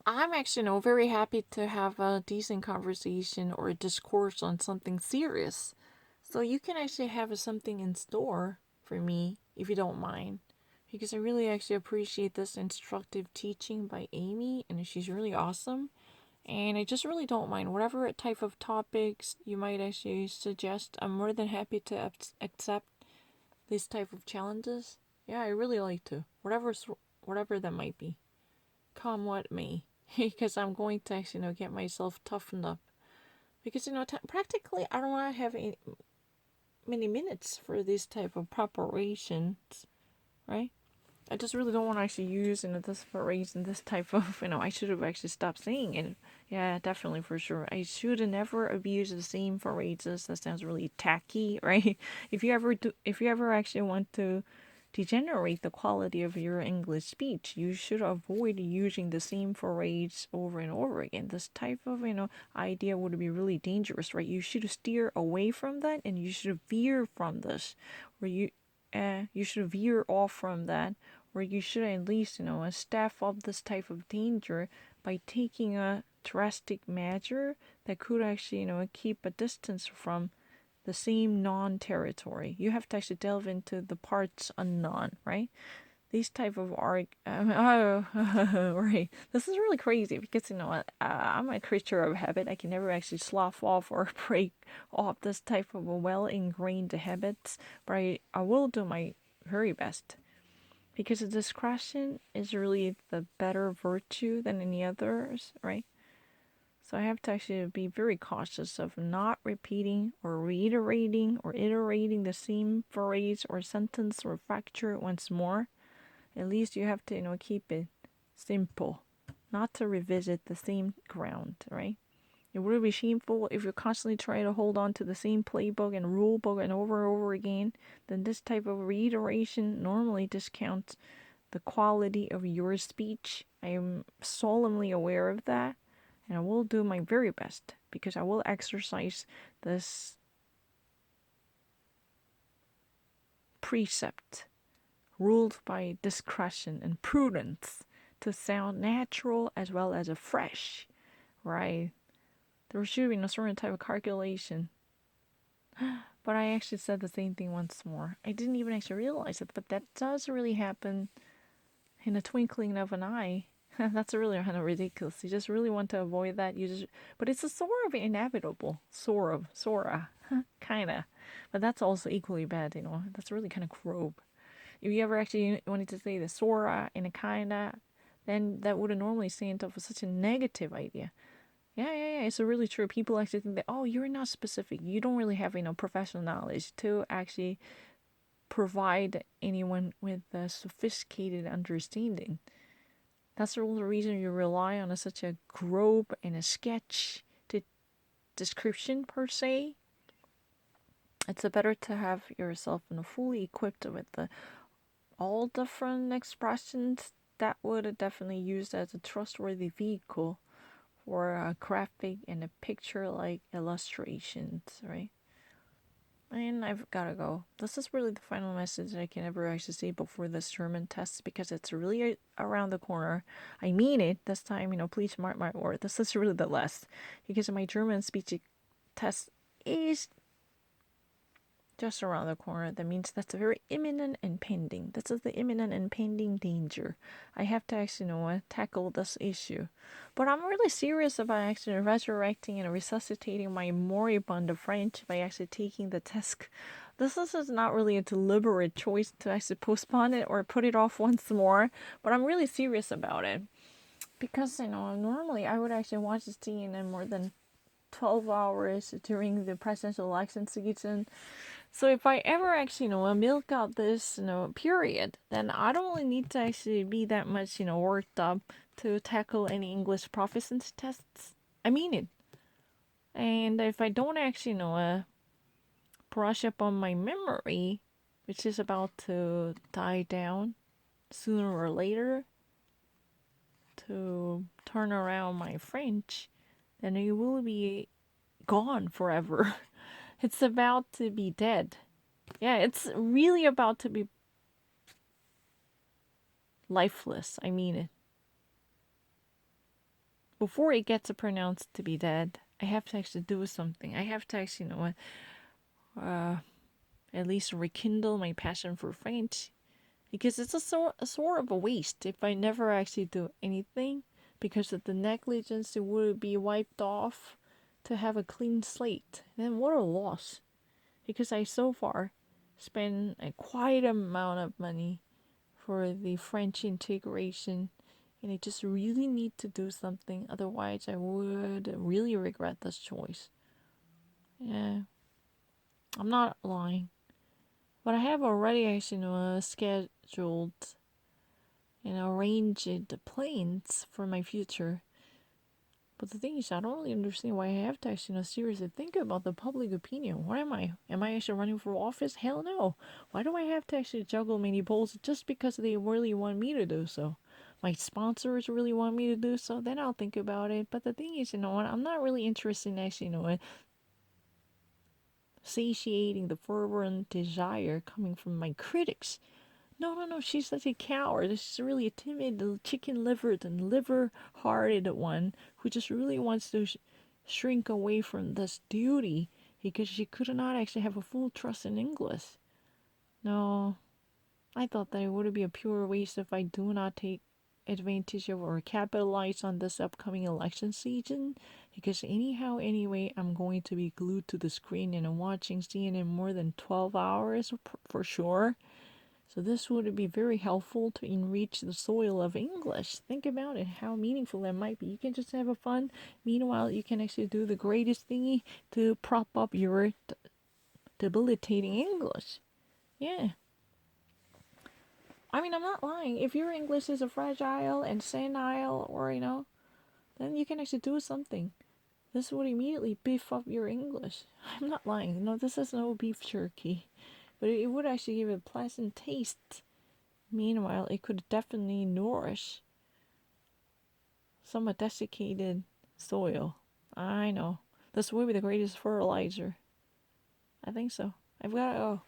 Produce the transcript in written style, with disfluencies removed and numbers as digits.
I'm actually very happy to have a decent conversation or a discourse on something serious. So you can actually have something in store for me if you don't mind. Because I really actually appreciate this instructive teaching by Amy, and she's really awesome. And I just really don't mind whatever type of topics you might actually suggest. I'm more than happy to accept these type of challenges. Yeah, I really like to. Whatever that might be. Come what may. Because I'm going to actually, get myself toughened up. Because, practically I don't want to have many minutes for this type of preparations, right? I just really don't want to actually use, this phrase and this type of, I should have actually stopped saying it. Yeah, definitely for sure. I should never abuse the same phrases. That sounds really tacky, right? If you ever actually want to degenerate the quality of your English speech, you should avoid using the same phrase over and over again. This type of, idea would be really dangerous, right? You should steer away from that, and you should veer from this, where you should veer off from that, where you should at least, staff up this type of danger by taking a drastic measure that could actually, keep a distance from the same non-territory. You have to actually delve into the parts unknown, right? These type of oh, right. This is really crazy because I'm a creature of habit. I can never actually slough off or break off this type of well ingrained habits, but I will do my very best because discretion is really the better virtue than any others, right? So I have to actually be very cautious of not repeating or reiterating or iterating the same phrase or sentence or factor once more. At least you have to, keep it simple, not to revisit the same ground, right? It would be shameful if you constantly try to hold on to the same playbook and rule book and over again. Then this type of reiteration normally discounts the quality of your speech. I am solemnly aware of that, and I will do my very best because I will exercise this precept ruled by discretion and prudence to sound natural as well as fresh, right? There should be a certain type of calculation. But I actually said the same thing once more. I didn't even actually realize it, but that does really happen in a twinkling of an eye. That's really kind of ridiculous. You just really want to avoid that. But it's a sort of inevitable, sora, kinda. But that's also equally bad. That's really kind of cruel. If you ever actually wanted to say the sora and a kinda, then that would normally stand up for such a negative idea. Yeah. It's really true. People actually think that, oh, you're not specific. You don't really have, professional knowledge to actually provide anyone with a sophisticated understanding. That's the only reason you rely on such a group and a sketch description per se. It's better to have yourself fully equipped with all different expressions that would definitely use as a trustworthy vehicle for a graphic and a picture like illustrations, right? And I've gotta go. This is really the final message I can ever actually say before this German test because it's really around the corner. I mean it this time, please mark my word. This is really the last because my German speech test is just around the corner. That means that's very imminent and pending. This is the imminent and pending danger. I have to actually tackle this issue. But I'm really serious about actually resurrecting and resuscitating my moribund French by actually taking the test. This is not really a deliberate choice to actually postpone it or put it off once more, but I'm really serious about it. Because, normally I would actually watch the CNN more than 12 hours during the presidential election season. So if I ever actually, milk out this, period, then I don't really need to actually be that much, worked up to tackle any English proficiency tests. I mean it. And if I don't actually, brush up on my memory, which is about to die down sooner or later, to turn around my French, then it will be gone forever. It's about to be dead. Yeah, it's really about to be lifeless. I mean it. before it gets pronounced to be dead, I have to actually do something. I have to actually, at least rekindle my passion for French. Because it's a sort of a waste if I never actually do anything. Because of the negligence, it would be wiped off to have a clean slate. Then what a loss. Because I so far spent a quite amount of money for the French integration, and I just really need to do something. Otherwise, I would really regret this choice. Yeah, I'm not lying, but I have already actually scheduled and arranged the plans for my future. But the thing is, I don't really understand why I have to actually seriously think about the public opinion. What am I? Am I actually running for office? Hell no. Why do I have to actually juggle many balls just because they really want me to do so? My sponsors really want me to do so, then I'll think about it. But the thing is, what? I'm not really interested in actually, satiating the fervent desire coming from my critics. No, no, no, she's such a coward. She's really a timid, chicken livered, and liver hearted one who just really wants to shrink away from this duty because she could not actually have a full trust in English. No, I thought that it would be a pure waste if I do not take advantage of or capitalize on this upcoming election season because anyhow anyway I'm going to be glued to the screen and watching CNN more than 12 hours for sure. So this would be very helpful to enrich the soil of English. Think about it, how meaningful that might be. You can just have a fun. Meanwhile, you can actually do the greatest thingy to prop up your debilitating English. Yeah. I mean, I'm not lying. If your English is a fragile and senile, or then you can actually do something. This would immediately beef up your English. I'm not lying. No, this is no beef jerky, but it would actually give it a pleasant taste. Meanwhile, it could definitely nourish some desiccated soil. I know. This would be the greatest fertilizer. I think so. I've got to go.